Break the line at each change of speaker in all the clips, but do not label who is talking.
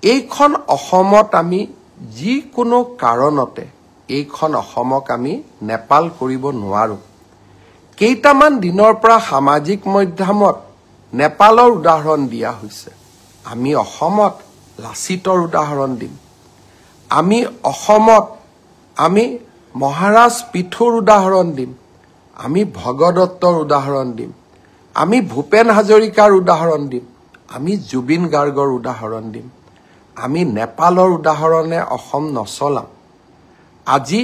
এইখন অসমত আমি যিকোনো কাৰণতে এইখন অসমক আমি নেপাল কৰিব নোৱাৰো কেইটামান দিনৰ পৰা সামাজিক মাধ্যমত নেপালৰ উদাহৰণ দিয়া হৈছে আমি অসমত লাচিতৰ উদাহৰণ দিম আমি অসমত আমি মহাৰাজ পিথুৰ উদাহৰণ দিম আমি ভগদত্তৰ উদাহৰণ দিম আমি ভূপেন হাজৰিকাৰ উদাহৰণ দিম আমি জুবিন গাৰ্গৰ উদাহৰণ দিম আমি নেপালৰ উদাহৰণে অসম নচলাম আজি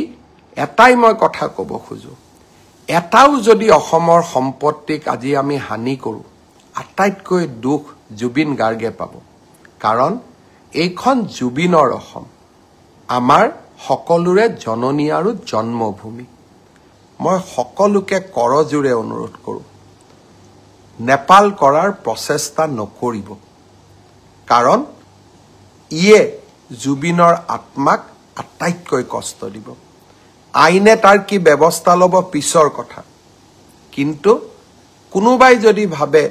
এটাই মই কথা ক'ব খোজো এটাও যদি অসমৰ সম্পত্তিক আজি আমি হানি কৰো আটাইতকৈ দুখ জুবিন গাৰ্গে পাব কাৰণ এইখন জুবিনৰ অসম আমাৰ সকলোৰে জননী আৰু জন্মভূমি মই সকলোকে কৰজোৰে অনুৰোধ কৰো নেপাল কৰাৰ প্ৰচেষ্টা নকৰিব কাৰণ ইয়ে জুবিনৰ আত্মাক আটাইতকৈ কষ্ট দিব আইনে তাৰ কি ব্যৱস্থা ল'ব পিছৰ কথা কিন্তু কোনোবাই যদি ভাবে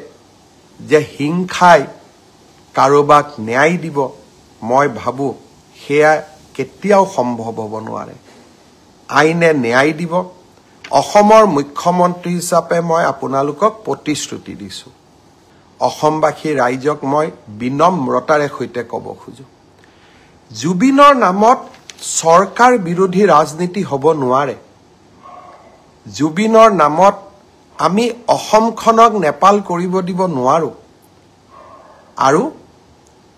যে হিংসাই কাৰোবাক ন্যায় দিব মই ভাবো সেয়া কেতিয়াও সম্ভৱ হ'ব নোৱাৰে আইনে ন্যায় দিব অসমৰ মুখ্যমন্ত্ৰী হিচাপে মই আপোনালোকক প্ৰতিশ্ৰুতি দিছো অসমবাসী ৰাইজক মই বিনম্ৰতাৰে সৈতে ক'ব খোজো জুবিনৰ নামত চৰকাৰ বিৰোধী ৰাজনীতি হ'ব নোৱাৰে জুবিনৰ নামত আমি অসমখনক নেপাল কৰিব দিব নোৱাৰো আৰু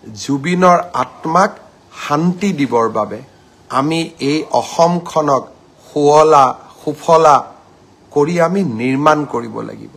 জুবিনৰ আত্মাক শান্তি দিবৰ বাবে আমি এই অসমখনক সুফলা কৰি আমি নিৰ্মাণ কৰিব লাগিব